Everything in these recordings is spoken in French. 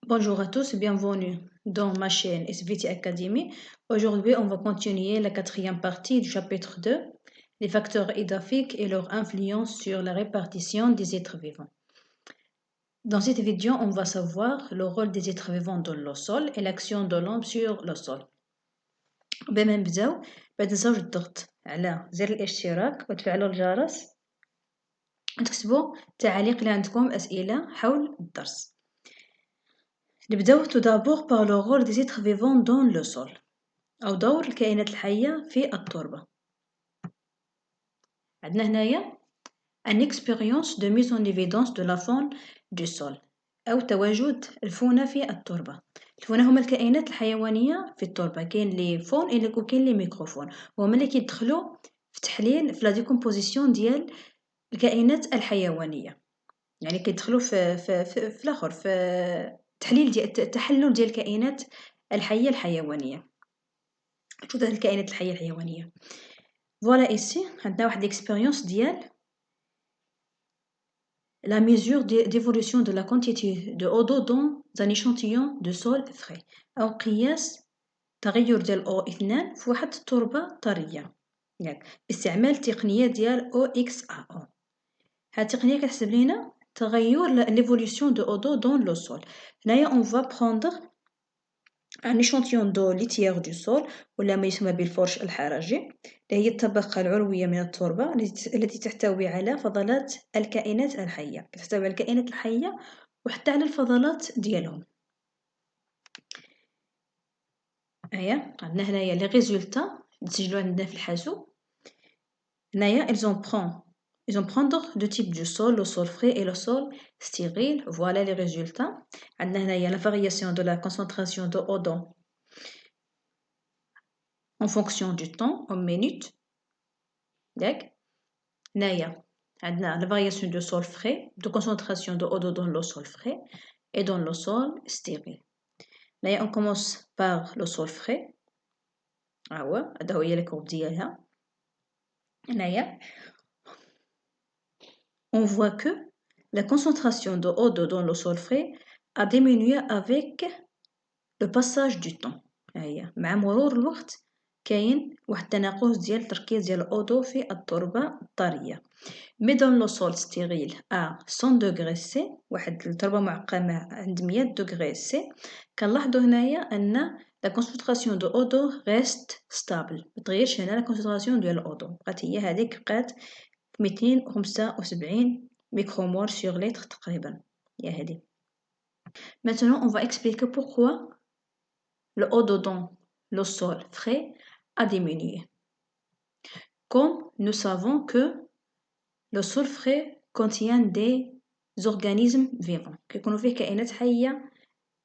Bonjour à tous, bienvenue dans ma chaîne SVT Academy. Aujourd'hui, on va continuer la quatrième partie du chapitre 2, les facteurs édaphiques et leur influence sur la répartition des êtres vivants. Dans cette vidéo, on va savoir le rôle des êtres vivants dans le sol et l'action de l'homme sur le sol. قبل ما نبداو ما تنساوش الضغط على زر الاشتراك وتفعلوا الجرس وتكتبوا تعاليق اللي عندكم أسئلة حول الدرس. نبداو tout d'abord par le rôle des êtres vivants dans le sol أو دور الكائنات الحية في التربة. عندنا هنايا une expérience de mise en évidence de la faune du sol أو تواجد الفونة في التربة. الفونة هما الكائنات الحيوانية في التربة، كاين لي فون وكاين لي ميكروفون، وهما اللي كيدخلوا في تحليل في لا ديكومبوزيسيون ديال الكائنات الحيوانية، يعني كيدخلوا في الاخر في تحليل ديال التحلل ديال الكائنات الحية الحيوانية. شو هاد الكائنات الحية الحيوانية؟ فوالا ايسي عندنا واحد الاكسبيريونس ديال la mesure d'évolution de la quantité de eau d'eau dans un échantillon de sol frais أو قياس تغير ديال O2 في واحد التربة طرية، ياك باستعمال التقنية ديال OXAO. هاد التقنية كتحسب لينا تغير l'évolution de eau d'eau dans le sol. هنايا on va prendre un échantillon d'eau litière du sol ولا ما يسمى بالفرش الحرجي، اللي هي الطبقة العلوية من التربة التي تحتوي على فضلات الكائنات الحية، تحتوي على الكائنات الحية وحتى على الفضلات ديالهم. هيا عندنا هنايا لي ريزولتا نسجلو عندنا في الحاسوب. هنايا ils vont prendre deux types du sol, le sol frais et le sol stérile. Voilà les résultats. عندنا هنايا la variation de la concentration de eau d'eau en fonction du temps en minutes. ياك هنايا عندنا la variation du sol frais, de concentration de eau d'eau dans le sol frais et dans le sol stérile. هنايا on commence par le sol frais. هو هذا هي الكورب ديالها. هنايا on voit que la concentration de eau d'eau dans le sol frais a diminué avec le passage du temps. هي مع مرور الوقت كاين واحد التناقص ديال التركيز ديال الأوضو في التربة الطرية. مي دون لو سول ستيريل ا 100 دوغري سي، واحد التربة معقمة عند 100 دوغري سي، كنلاحظوا هنايا أن لا كونسونطراسيون دو أودو ريست ستابل، متغيرش هنا لا كونسونطراسيون ديال الأودو، بقات هي هاذيك بقات 275 ميكرومول sur litre تقريبا، هي هادي. Maintenant on va expliquer pourquoi le eau d'eau dans le sol frais a diminué. Comme nous savons que le sol frais contient des organismes vivants، كيكونوا فيه كائنات حية،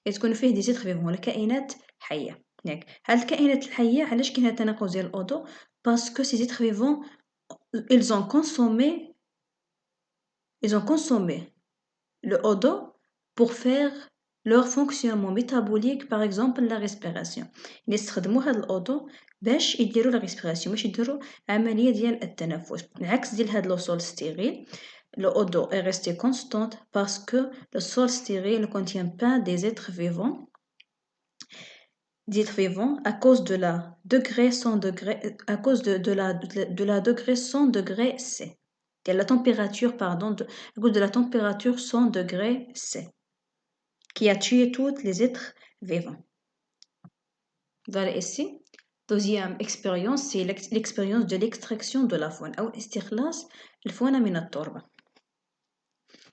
كتكون فيه دي زيتر فيفون ولا كائنات حية. ياك هاد الكائنات الحية علاش كاين هاد التناقص ديال الأودو؟ باسكو سي زيتر فيفون ils ont consommé le eau d'eau pour faire leur fonctionnement métabolique، par exemple la respiration. يستخدموا هاد الأودو باش يديروا la respiration، باش يديروا عملية ديال التنفس، عكس ديال هاد لو سول ستيريل. L'eau d'eau est restée constante parce que le sol stérile ne contient pas des êtres vivants à cause de la degré 100 degrés, à cause de la degré 100 degrés C. La température, pardon, à cause de la température 100 degrés C, qui a tué tous les êtres vivants. Voilà ici. Deuxième expérience, c'est l'expérience de l'extraction de la faune, ou استخلاص الفونة من التربة.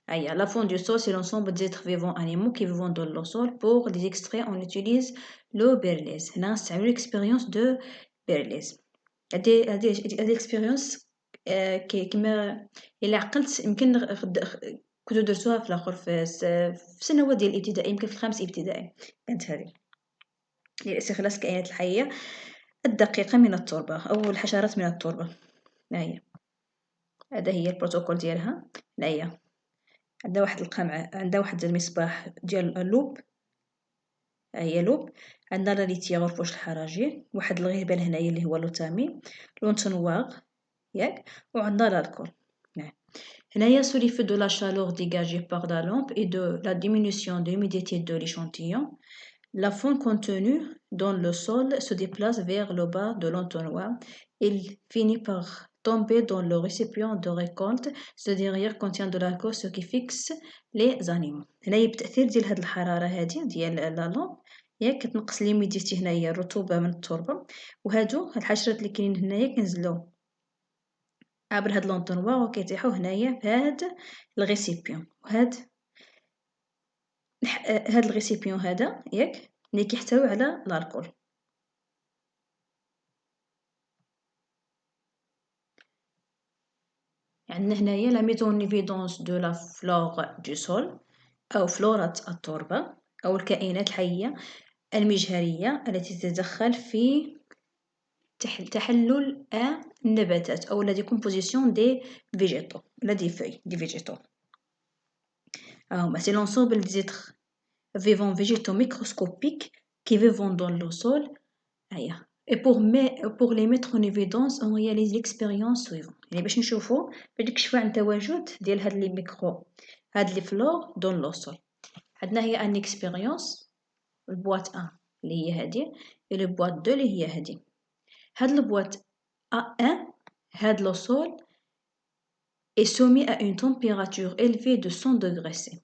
La faune du sol, c'est l'ensemble des êtres vivants animaux qui vivent dans le sol. Pour les extraits, on utilise le Berlez. Là, c'est une expérience de Berlez. هذه expérience كما إلا عقلت يمكن كنتو درتوها في الآخر في سنوات ديال الابتدائي، يمكن في الخامس ابتدائي كانت هذه لاستخلاص الكائنات الحية الدقيقة من التربة أو الحشرات من التربة. هذا هي البروتوكول ديالها. عندها واحد القمع، عندها واحد المصباح ديال اللوب، هي لوب، عندنا لا ليتيير والفرش الحرجي، واحد الغيبان هنايا اللي هو لوتامين، لونتونواغ، ياك، وعندنا الكول. هنايا sous l'effet de la chaleur dégagée par la lampe et de la diminution de l'humidité de l'échantillon, la fonte contenue dans le sol se déplace vers le bas de l'entonnoir. Il finit par tomber dans le récipient de récolte. Ce derrière contient de l'alcool, ce qui fixe les animaux. هنايا بتأثير ديال هاد الحرارة هادي ديال لا لامب ياك كتنقص ليميديتي هنايا الرطوبة من التربة، وهادو هاد الحشرات اللي كاينين هنايا كينزلو عبر هاد لونطونوا وكيطيحو هنايا في هاد الغيسيبيون. وهاد هاد الغيسيبيون هذا ياك اللي كيحتوي على الالكول. عندنا هنايا لا ميز اون ايفيدونس دو لا فلور دو سول او فلورة التربة او الكائنات الحية المجهرية التي تتدخل في تحلل النباتات او لا ديكومبوزيسيون دي فيجيتو لا دي فeuilles دي فيجيتو. C'est l'ensemble des êtres vivants végétaux microscopiques qui vivent dans le sol. Et pour les mettre en évidence, on réalise l'expérience suivante. يعني باش نشوفوا باش نكشفوا عن تواجد ديال هاد لي ميكرو هاد لي فلور دون لو سول. عندنا هي ان اكسبيريونس البواط 1 اللي هي هادي et le boîte 2 اللي هي هادي. هاد البواط A1 هاد لو سول est soumis à une température élevée de 100 degrés C.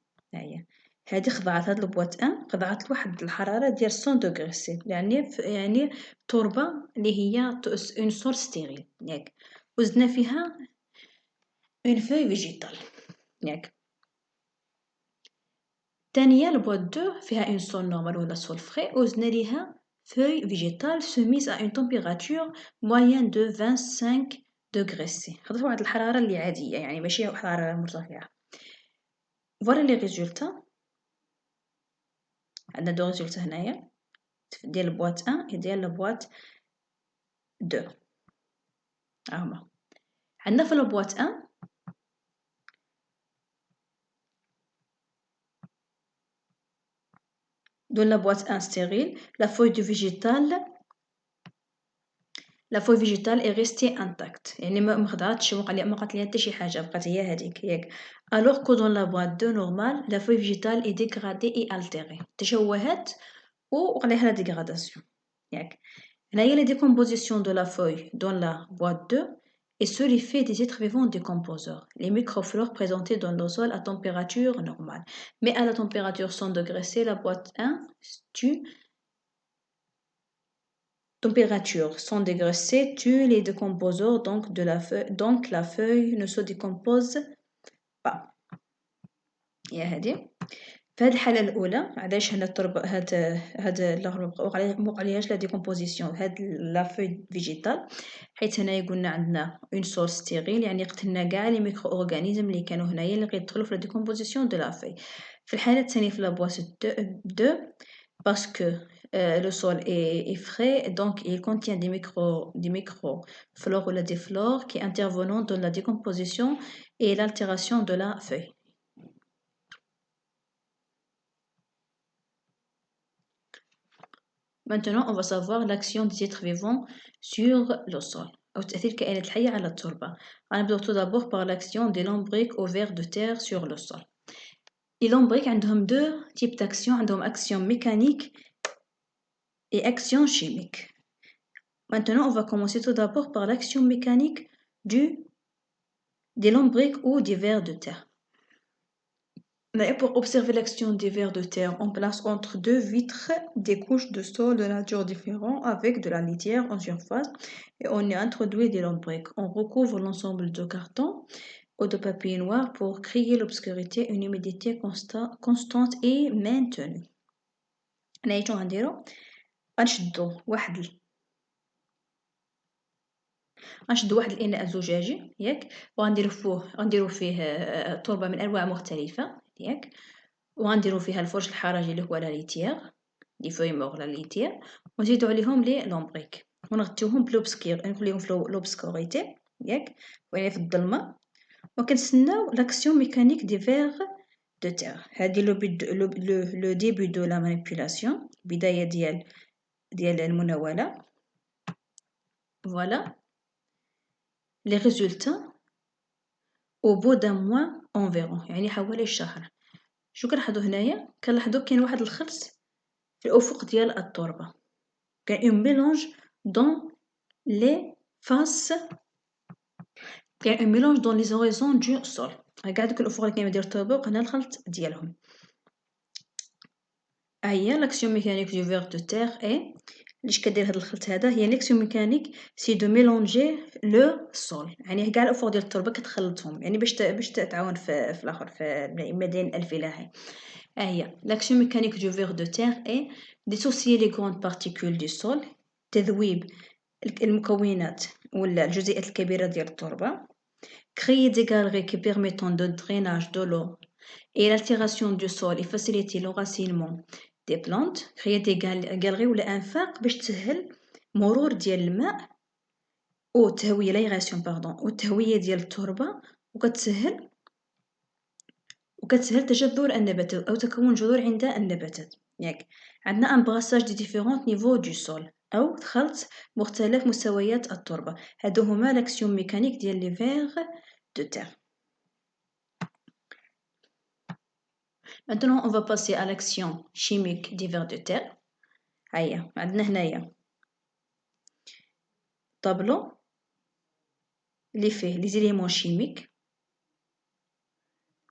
هادي خضعت هاد البواط 1 خضعت لواحد الحرارة ديال 100 degrés C، يعني تربة اللي هي اون سول ستيريل ياك، وزدنا فيها اون فوي فيجيتال ياك. الثانية البواط 2 فيها اون سول نورمال ولا سول فري، وزدنا ليها فوي فيجيتال سوميز ا اون تمبيراتور موين دو 25 degrés C، خدات واحد الحرارة اللي عادية يعني ماشي واحد الحرارة مرتفعة. فوالا لي ريزولتا، عندنا دو ريزولتا هنايا ديال البواط 1 وديال البواط 2 هما. عندنا في البواط 1 dans la boîte 1 stérile, la feuille végétale est restée intacte. يعني ما خضعتش ما قالت ليها حتى شي حاجة، بقات هي هذيك ياك. Alors que dans la boîte 2 normale, la feuille végétale est dégradée et altérée. تشوهت ووقع لها la dégradation. ياك. هنايا la décomposition de la feuille dans la boîte 2 est sous l'effet des êtres vivants décomposeurs, les microflores présentés dans le sol à température normale. Mais à la température 100 degrés C, la boîte 1 tue. Température 100 degrés C tue les décomposeurs donc de la feuille, donc la feuille ne se décompose pas. يا هادي في هاد الحالة الأولى علاش هنا التربة هاد موقعليهاش لا ديكومبوزيسيون هاد لا فوي فيجيتال، حيت هنايا قلنا عندنا اون سول ستيريل يعني قتلنا كاع لي ميكرو اورغانيزم اللي كانوا هنايا اللي غيدخلوا في لا ديكومبوزيسيون دو لا فوي. في الحالة الثانية في لا بواط 2 parce que le sol est frais, donc il contient des microflores ou des flores qui interviennent dans la décomposition et l'altération de la feuille. Maintenant, on va savoir l'action des êtres vivants sur le sol. أو تأثير الكائنات الحية على التربة. غنبداو tout d'abord par l'action des lombrics ou vers de terre sur le sol. Les lombrics عندهم deux types d'action، عندهم action mécanique et action chimique. Maintenant, on va commencer tout d'abord par l'action mécanique des lombrics ou des vers de terre. Mais pour observer l'action des vers de terre, on place entre deux vitres des couches de sol de nature différentes avec de la litière en surface et on y introduit des lombrics. On recouvre l'ensemble de carton ou de papier noir pour créer l'obscurité, une humidité constante et maintenue. نعيشو غنديرو غنشدو واحد الاناء زجاجي ياك، وغنديرو فيه تربه من انواع مختلفه ياك، وغنديرو فيها الفرش الحرجي اللي هو لا ليتيير لي فوي مور لا ليتيير، ونزيدو عليهم لي لومبريك ونغطيوهم بلوبسكير نخليهم في لوبسكوريتي ياك، يعني في الظلمه، وكنتسناو لاكسيون ميكانيك دي فيغ دو تير. هادي لو ديبي دو لا مانيبيولاسيون، بدايه ديال المناوله. Voilà les résultats au bout d'un mois environ، يعني حوالي شهر. شو كنلاحظو هنايا؟ كنلاحظو كاين واحد الخرس في الأفق ديال التربة، كاين un mélange dans les faces، كاين un mélange dans les horizons du sol. كاع دوك الأفق اللي كاينين ديال التربة وقعنا الخلط ديالهم. هي l'action mécanique du ver de terre est ليش كدير هاد الخلط هذا، هي l'action mécanique c'est de mélanger le sol، يعني كاع الأفق ديال التربة كتخلطهم، يعني باش تعاون في الآخر في المدائن الفلاحي. هي l'action mécanique du ver de terre est dissocier les grandes particules du sol، تذويب المكونات ولا الجزيئات الكبيرة ديال التربة، créer des galeries qui permettent de drainage de l'eau et l'altération du sol et faciliter l'enracinement des plantes، créer des galeries ولا أنفاق باش تسهل مرور ديال الماء والتهوية l'aération والتهوية ديال التربة، وكتسهل تجذر النباتات أو تكون جذور عند النباتات. ياك عندنا un brassage des différents niveaux du sol أو خلط مختلف مستويات التربة، هادو هما l'action mécanique ديال les vers de terre. Maintenant on va passer à l'action chimique des vers de terre. هيا عندنا هنايا طابلو اللي فيه les éléments chimiques،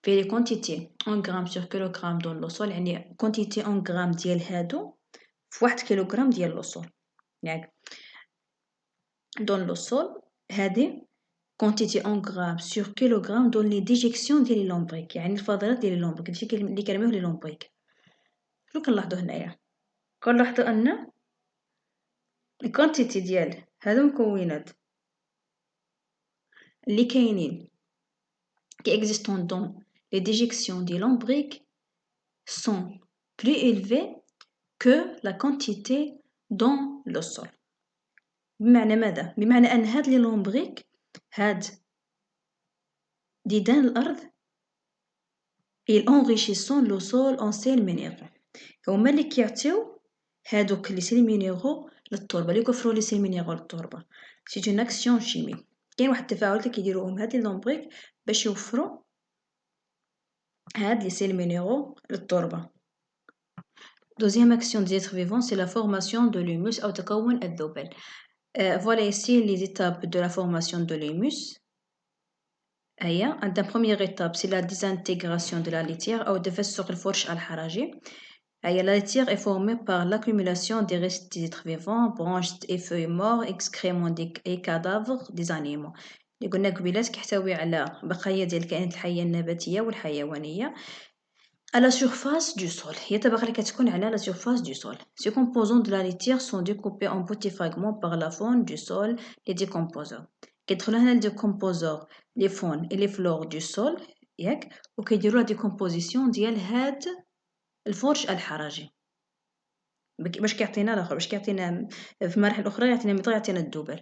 فيه les quantités en grammes sur kilogramme dans le sol، يعني quantité en grammes ديال هادو في 1 كيلوغرام ديال لو سول. ياك dans le sol هادي quantité en grammes sur kilogramme dans les déjections ديال لي لومبريك، يعني الفضلات ديال لي لومبريك داكشي اللي كنرميوه لي لومبريك. شنو كنلاحظو هنايا؟ كنلاحظو ان الكونتيتي ديال هادو المكونات اللي كاينين qui existent dans les déjections des lombriques sont plus élevées que la quantité dans le sol. بمعنى ماذا؟ بمعنى أن هاد لي لومبريك، هاد ديدان الأرض ils enrichissent le sol en sels minéraux، هما اللي كيعطيو هادوك لي سيل مينيرو للتربة، اللي كيوفروا لي سيل مينيرو للتربة. سي اون اكسيون شيميك، كاين واحد التفاعلات اللي كيديروهم هاد لي لومبريك باش يوفروا هاد لي سيل مينيرو للتربة. دوزيام اكسيون ديال être vivant c'est la formation de l'humus أو تكون الذبل. Voilà ici les étapes de la formation de l'humus. عندنا première étape c'est la désintégration de la litière أو تفسخ الفرش الحرجي. La litière est formée par l'accumulation des restes des êtres vivants, branches et feuilles morts, excréments et cadavres des animaux. اللي قلنا قبيلات كيحتوي على بقايا ديال الكائنات الحية النباتية والحيوانية. À la surface du sol، هي الطبقة اللي كتكون على la surface du sol. Ces composants de la litière sont découpés en petits fragments par la faune du sol, les décomposeurs. كيدخلوا هنا الديكومبوزور les faunes et les flores du sol، ياك، وكيديروا لا ديكومبوزيسيون ديال هاد الفرش الحرجي باش كيعطينا الاخر، باش كيعطينا في المراحل الاخرى يعطينا الميطا، يعطينا الدبل.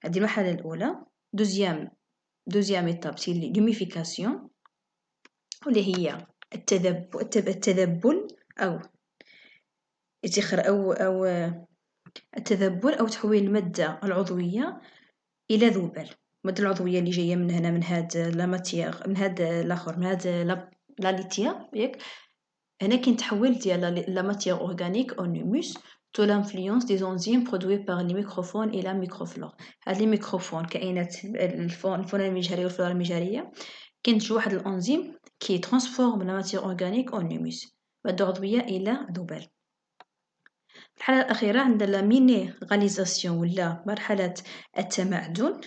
هذه المرحله الاولى. دوزيام ايتاب سي لوميفيكاسيون، واللي هي التذبل او او التذبل او تحويل الماده العضويه الى ذبل. الماده العضويه اللي جايه من هنا، من هاد لا ماتيير، من هاد الاخر، من هاد لا ليتيا، ياك، هنا كاين تحويل ديال لا ماتيير اورغانيك اون هوموس تو لانفلونس دي انزيم برودوي بار لي ميكروفون الى ميكروفلور. هاد لي ميكروفون كائنات الفونه المجهريه والفلورا المجهريه، كاين شي واحد الانزيم كي ترانسفورم لا ماتيير اورغانيك اون هوموس، ماده عضويه الى ذبل. الحالة الأخيرة عندنا لا مينيراليزاسيون ولا مرحلة التمعدن.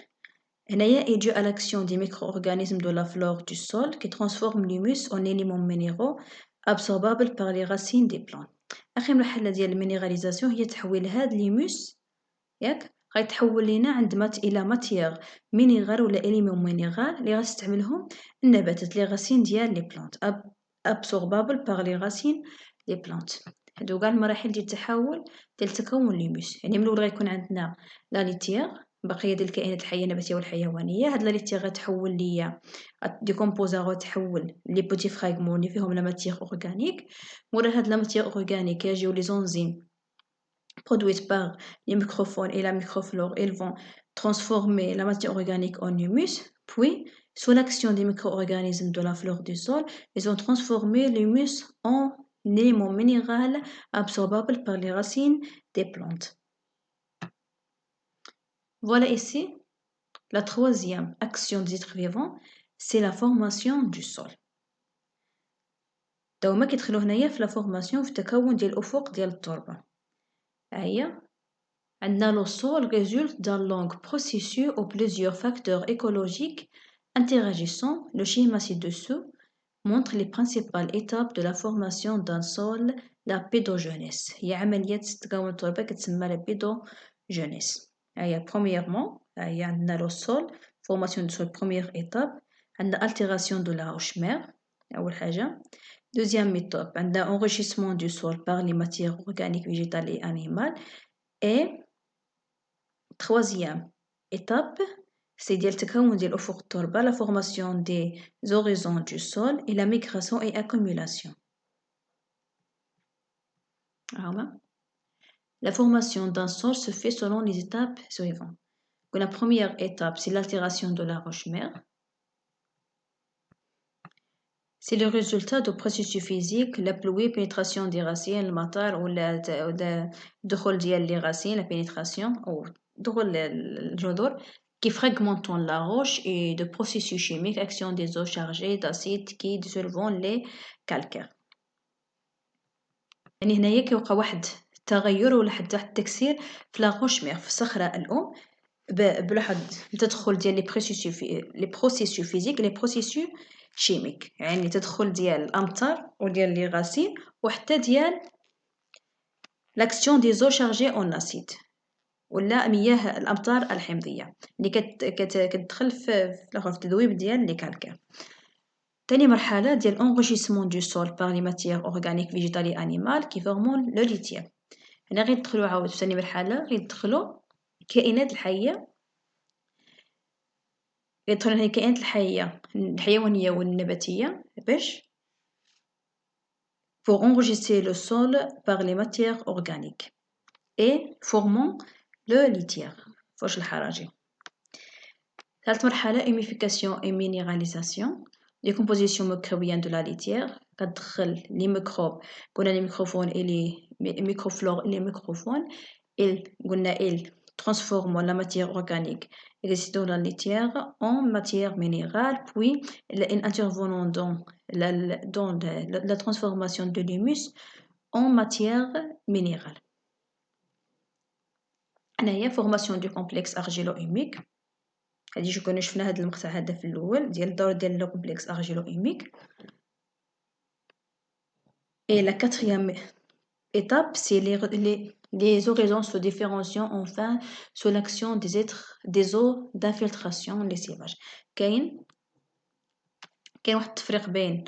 هنايا يجي à l'action des micro-organismes de la flore du sol qui transforment l'humus en éléments minéraux absorbables par les racines des plantes. آخر مرحلة ديال المينيراليزاسيون هي تحويل هاد الهيموس، ياك، غيتحول لينا عند إلى ماتيير مينيرال ولا إليمون مينيرال اللي غتستعملهم النباتات لي غاسين ديال لي بلانت absorbables par les racines des plantes. هادو كاع المراحل ديال التحول ديال تكون الهيموس. يعني من الأول غيكون عندنا لا ليتيير، بقية ديال الكائنات الحية النباتية والحيوانية. هاد لا ليتيير غتحول ليا ديكومبوزا، غتحول لي بوتي فراغمون اللي فيهم لا ماتيير اورغانيك. مورا هاد لا ماتيير اورغانيك يجيو لي زونزيم produites par les microphones et la microflore. Elles vont transformer la matière organique en humus, puis Sous l'action des micro-organismes de la flore du sol, ils ont transformé l'humus en élément minéral absorbable par les racines des plantes. Voilà ici la troisième action des êtres vivants, c'est la formation du sol. دوما كيدخلوا هنايا في لا فورماسيون في التكون ديال الأفق ديال التربة. هيا عندنا le sol résulte d'un long processus où plusieurs facteurs écologiques interagissant. Le schéma ci-dessous montre les principales étapes de la formation d'un sol, la pédogenèse. هي عملية تكون التربة كتسمى la pédogenèse. هيا premièrement هيا عندنا le sol, formation du sol première étape. عندنا altération de la roche-mère أول حاجة. Deuxième étape, عندنا enrichissement du sol par les matières organiques, végétales et animales. Et troisième étape, c'est ديال التكون ديال أفق التربة, la formation des horizons du sol et la migration et accumulation. La formation d'un sol se fait selon les étapes suivantes. La première étape, c'est l'altération de la roche-mère. C'est le résultat de processus physiques, la pluie, pénétration des racines, le matar ou الدخول ديال les racines, la pénétration ou دخول الجذور qui fragmentent la roche et de processus chimiques, action des eaux chargées d'acides qui dissolvent les calcaires. يعني هنايا كيوقع واحد التغير ولا حتى واحد التكسير في لا روش-مير في الصخرة الأم بواحد التدخل ديال لي بروسيسيو فيزيك لي بروسيسيو شيميك, يعني تدخل ديال الأمطار وديال لي غاسين وحتى ديال لاكسيون دي زو شارجي اون اسيد ولا مياه الأمطار الحمضية اللي كتدخل في التذويب ديال لي كالكير. تاني مرحلة ديال enrichissement du sol par les matières organiques végétales et animales qui forment le litière. هنا غيدخلوا عاود في تاني مرحلة غيدخلوا الكائنات الحية يدخلون الكائنات الحية الحيوانية والنباتية باش pour enregistrer le sol par les matières organiques et formant le litière فرش الحراجي. ثالث مرحلة humification et minéralisation, décomposition microbienne de la litière كتدخل les microbes قلنا les microphones et les microflores et les microphones ils transforment la matière organique existant dans la litière en matière minérale, puis en intervenant dans la transformation de l'humus en matière minérale. هنايا formation du complexe argilo-humique. هادي كنا شفنا هاد المقطع هذا في الاول ديال الدور ديال لو كومبلكس argilo-humique. Et la quatrième étape, c'est les horizons se différencient enfin sous l'action des eaux d'infiltration, les lessivage. كاين واحد التفريق بين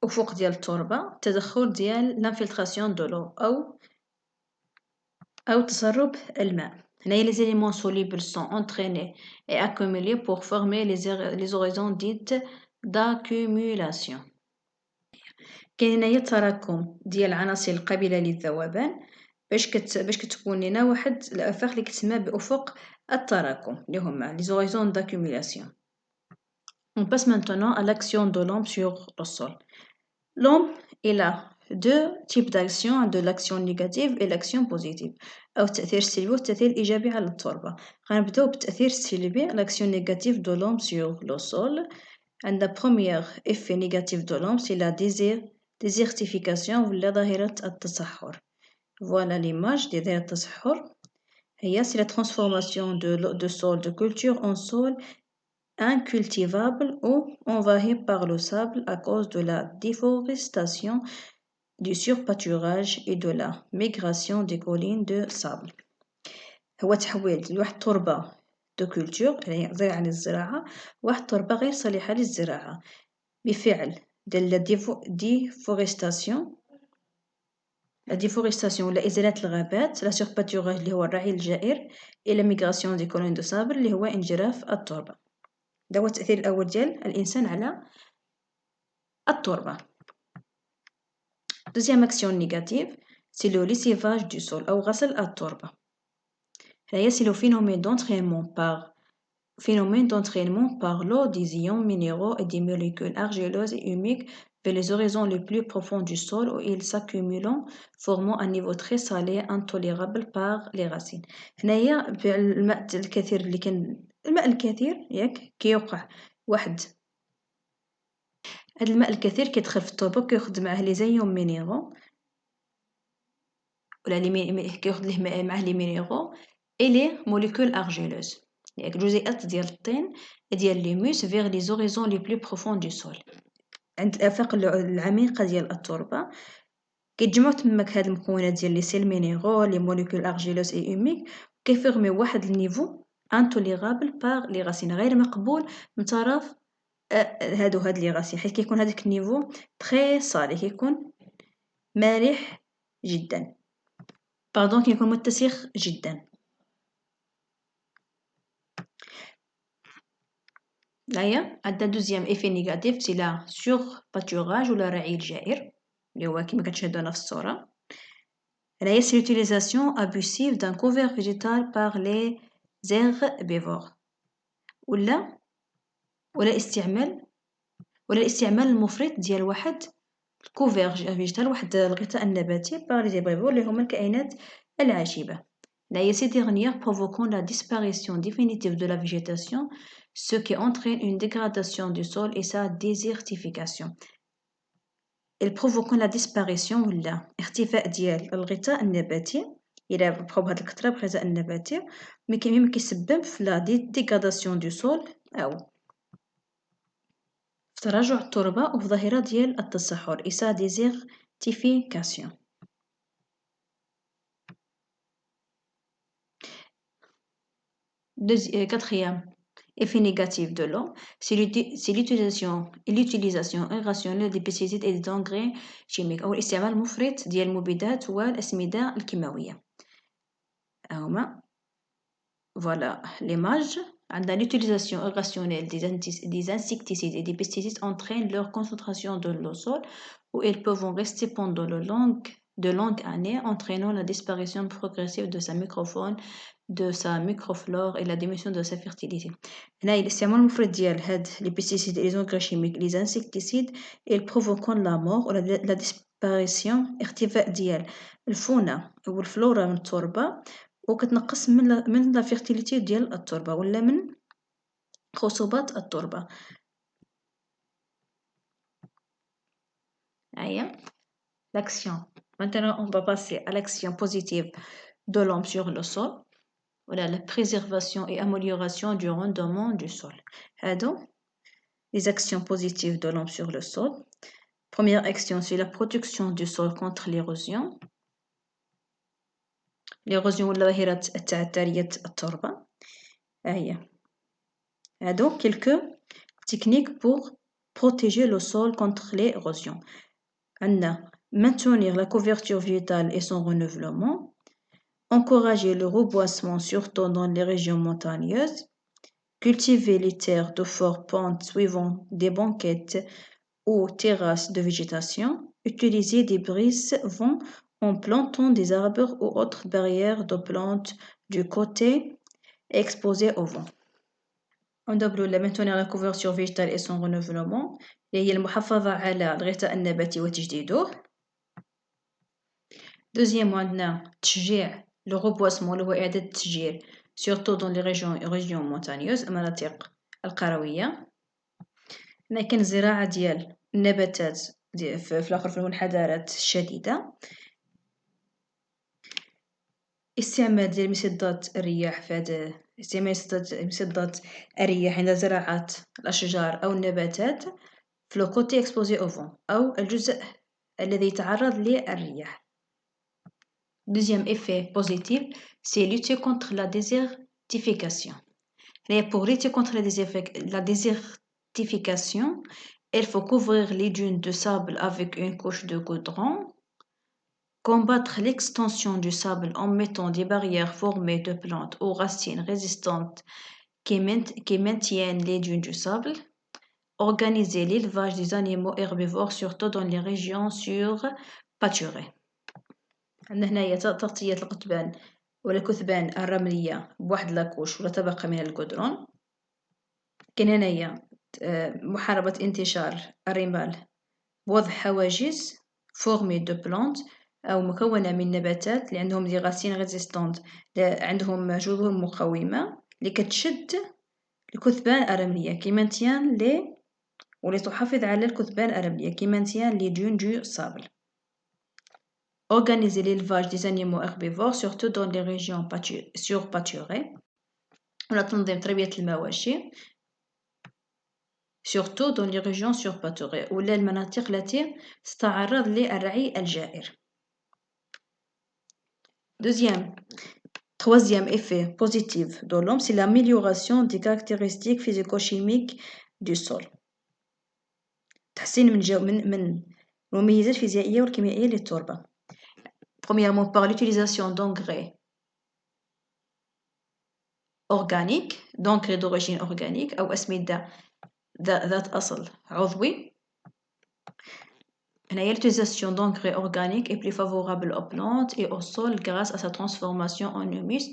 أفق ديال التربة تدخل ديال l'infiltration de l'eau أو تسرب الماء. هنايا les éléments solubles sont entraînés et accumulés pour former les horizons dites d'accumulation. كاين هنايا التراكم ديال العناصر القابلة للذوبان باش كتكون لنا واحد الآفاق اللي كتسمى بأفق التراكم اللي هما les horizons d'accumulation. On passe maintenant à l'action de l'homme sur le sol. L'homme il a deux types d'actions, de l'action négative et l'action positive أو التأثير السلبي والتأثير الإيجابي على التربة. غنبداو بالتأثير السلبي l'action négative de l'homme sur le sol. عندنا premier effet négatif de l'homme c'est la désertification ولا ظاهرة التصحر. Voilà l'image de ظاهرة التصحر. هي c'est la transformation de sol de culture en sol incultivable ou envahi par le sable à cause de la déforestation, du surpâturage et de la migration des collines de sable. هو تحويل لواحد التربة de culture يعني زرع للزراعة واحد التربة غير صالحة للزراعة بفعل ديال la déforestation ولا إزالة الغابات, la surpâturage اللي هو الرعي الجائر et la migration des collines de sable اللي هو انجراف التربة. ده هو التأثير الأول ديال الإنسان على التربة. Deuxième action négative, c'est le lessivage du sol أو غسل التربة. هنايا c'est le phénomène d'entraînement par phénomène d'entraînement par l'eau des ions minéraux et des molécules argileuses et humiques vers les horizons les plus profonds du sol où ils s'accumulent, formant un niveau très salé intolérable par les racines. هنايا الماء الكثير اللي كان الماء الكثير ياك كيوقع واحد هاد الماء الكثير كيدخل في التربة كياخد معاه لي زيون مينيرو ولا كياخد ليه معاه لي مينيرو et les molécules argileuses ياك الجزيئات ديال الطين ديال ليموس vers les horizons les plus profonds du sol عند الآفاق العميقة ديال التربة كيتجمعوا تماك هاد المكونات ديال لي سيل مينيرو لي موليكول ارجيلوس اي اوميك كيفورميو واحد النيفو انتوليرابل باغ لي غاسين غير مقبول من طرف هاد لي غاسين حيت كيكون هذاك النيفو تري صالي كيكون مالح جدا باردون كيكون متسخ جدا. هنايا عندنا دوزيام ايفي نيجاتيف سي لا سور باتوراج ولا رعي الجائر اللي هو كيما كتشاهدوا هنا في الصوره. هنايا سي l'utilisation abusive d'un couvert végétal par les herbivores ولا الاستعمال المفرط ديال واحد الكوفير فيجيتال واحد الغطاء النباتي par les herbivores اللي هما الكائنات العاشبة. هنايا ces dernières provoquant la disparition définitive de la végétation ce qui entraîne une dégradation du sol et sa désertification. ils provoquent la disparition ولا اختفاء ديال الغطاء النباتي إلا بقاو بهاد الكثرة بالغطاء النباتي مما كيسبب في لا ديغاداسيون دو سول أو في تراجع التربة وفي ظاهرة ديال التصحر et sa désertification. Quatrième effet négatif de l'eau, c'est l'utilisation irrationnelle des pesticides et des engrais chimiques أو الاستعمال المفرط ديال المبيدات والأسمدة الكيماوية. هما voilà l'image عندنا l'utilisation irrationnelle des insecticides et des pesticides entraîne leur concentration dans le sol où ils peuvent rester pendant de longues années entraînant la disparition progressive de sa microfaune de sa microflore et la diminution de sa fertilité. هنا الاستعمال المفرط ديال هاد les pesticides et les engrais chimiques les insecticides ils provoquent la mort ou la disparition اختفاء ديال الفونة والفلورا من التربة وكتنقص من لا فيرتيليتي ديال التربة ولا من خصوبات التربة. هيا l'action. Maintenant on va passer à l'action positive de l'homme sur le sol. Voilà la préservation et amélioration du rendement du sol. هادو les actions positives de l'homme sur le sol. Première action c'est la protection du sol contre l'érosion. l'érosion ولا ظاهرة تعثرية التربة. هي هادو quelques techniques pour protéger le sol contre l'érosion. عندنا maintenir la couverture végétale et son renouvellement, encourager le reboisement surtout dans les régions montagneuses, cultiver les terres de forte pente suivant des banquettes ou terrasses de végétation, utiliser des brises-vents en plantant des arbres ou autres barrières de plantes du côté exposé au vent. On doit maintenir la couverture végétale et son renouvellement اللي هي المحافظة على الغطاء النباتي وتجديده. Deuxièmement عندنا تشجيع le reboisement اللي هو إعادة التشجير surtout dans les régions montagneuses المناطق القروية. هنا كاين الزراعة ديال النباتات في الآخر في المنحدرات الشديدة. استعمال ديال مصدات الرياح في هذا استعمال مصدات الرياح عند زراعة الأشجار أو النباتات في لو كوتي اكسبوزي او فون أو الجزء الذي يتعرض للرياح. Deuxième effet positif, c'est lutter contre la désertification. Et pour lutter contre la désertification, il faut couvrir les dunes de sable avec une couche de goudron, combattre l'extension du sable en mettant des barrières formées de plantes ou racines résistantes qui maintiennent les dunes du sable, organiser l'élevage des animaux herbivores surtout dans les régions surpâturées. عندنا هنايا تغطية القضبان ولا الكثبان الرملية بواحد لاكوش ولا طبقة من الجدران. كاين هنايا محاربة انتشار الرمال بوضع حواجز فورمي دو بلانت أو مكونة من نباتات اللي عندهم دي غاسين ريزيستونت، عندهم جذور مقاومة اللي كتشد الكثبان الرملية كي مانتيان لي واللي تحافظ على الكثبان الرملية كي مانتيان لي دون دو سابل. Organiser l'élevage des animaux herbivores surtout dans les régions surpâturées. ولا تنظيم تربية المواشي surtout dans les régions surpâturées ولا المناطق التي تتعرض للرعي الجائر. Troisième effet positif de l'homme, c'est l'amélioration des caractéristiques physico-chimiques du sol. تحسين من المميزات الفيزيائية والكيميائية للتربة. Premièrement, par l'utilisation d'engrais organiques, d'engrais d'origine organique أو أسمدة ذات أصل عضوي. L'utilisation d'engrais organiques est plus favorable aux plantes et au sol grâce à sa transformation en humus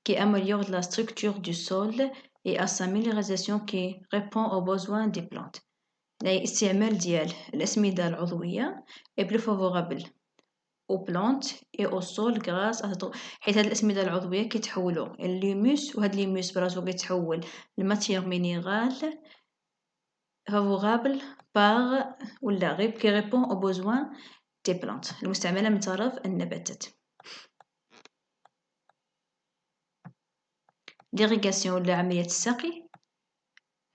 qui améliore la structure du sol et à sa minéralisation qui répond aux besoins des plantes. الاستعمال ديال الأسمدة العضوية est plus favorable aux plantes et au sol grâce à حيت هاد الأسمدة العضوية كيتحولوا الهيوموس وهاد الهيوموس براسو كيتحول لماتيير مينيرال favorable par ولا qui répond aux besoins des plantes المستعملة من طرف النباتات. L'irrigation ولا عملية السقي.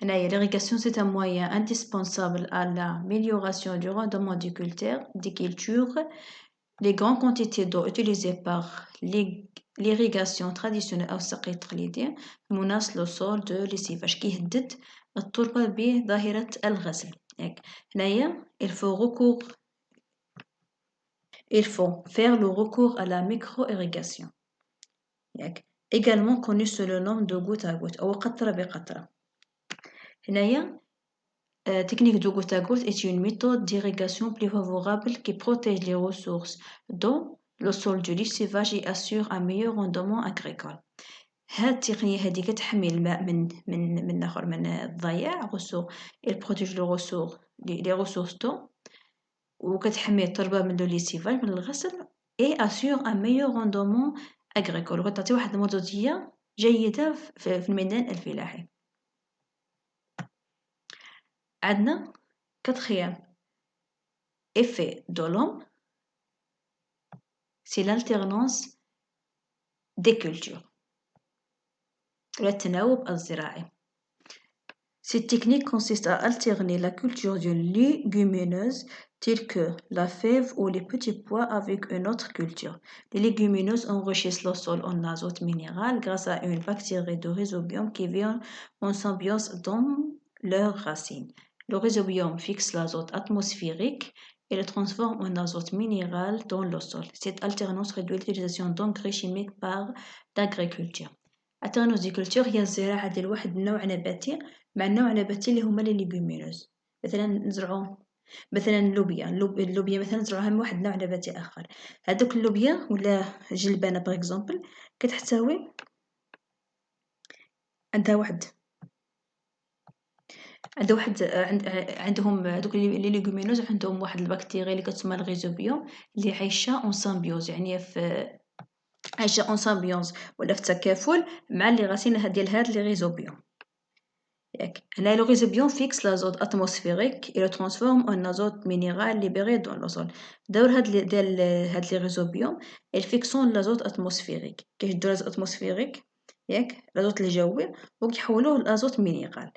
هنايا l'irrigation c'est un moyen indispensable à l'amélioration du rendement des cultures. Les grandes quantités d'eau utilisées par l'irrigation traditionnelle أو السقي التقليدي menace le sol de lessivage كيهدد التربة بظاهرة الغسل. هنايا il faut faire le recours à la micro-irrigation également connue sous le nom de goutte à goutte أو قطرة بقطرة. هنايا technique de goutte à goutte est une méthode d'irrigation plus favorable qui protège les ressources d'eau, le sol du lessivage et assure un meilleur rendement agricole. هاد التقنية هادي كتحمي الماء من الضياع elle protège les ressources d'eau وكتحمي التربة من الليسيفاج من الغسل et assure un meilleur rendement agricole وكتعطي واحد المردودية جيدة في الميدان الفلاحي. عندنا quatrième effet de l'homme, c'est l'alternance des cultures. التناوب الزراعي. Cette technique consiste à alterner la culture d'une légumineuse telle que la fève ou les petits pois avec une autre culture. Les légumineuses enrichissent le sol en azote minéral grâce à une bactérie de rhizobium qui vient en symbiose dans leurs racines. Le rhizobium fixe l'azote atmosphérique et le transforme en azote minéral dans le sol. Cette alternance réduit l'utilisation d'engrais chimiques par l'agriculture. Alternance des cultures هي الزراعة ديال واحد النوع نباتي مع نوع نباتي اللي هما لي ليغومينوز. مثلا نزرعو مثلا اللوبيا مثلا نزرعوها من واحد نوع نباتي اخر. هذوك اللوبيا ولا جلبانه باغ اكزومبل كتحتوي عندهم هذوك لي ليغومينوز عندهم واحد البكتيريا اللي كتسمى الغيزوبيوم اللي عايشه اون سامبيوز يعني عايشه اون سامبيوز ولا في تكافل مع لي غاسين ديال هاد لي ريزوبيوم. Là, le rhizobium fixe l'azote atmosphérique et le transforme en azote minéral libéré dans le sol. دور هاد لي ريزوبيوم يفيكسون l'azote atmosphérique. كيشدو l'azote atmosphérique l'azote الجوي وكيحولوه l'azote minéral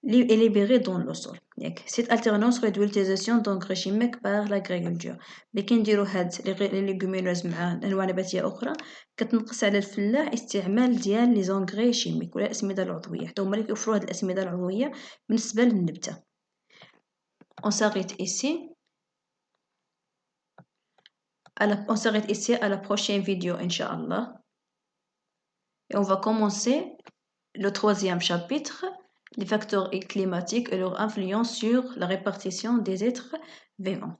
est libéré dans le sol. Cette alternance réduit l'utilisation d'engrais chimiques par l'agriculture. اللي كنديرو هاد لي ليغومينوز مع انواع نباتيه اخرى كتنقص على الفلاح استعمال ديال لي زونغري شيميك ولا الاسمده العضويه حتى هما اللي كيوفروا هاد الاسمده العضويه بالنسبه للنبته. On s'arrête ici à la prochaine vidéo Inch'Allah. Et on va commencer le troisième chapitre, les facteurs climatiques et leur influence sur la répartition des êtres vivants.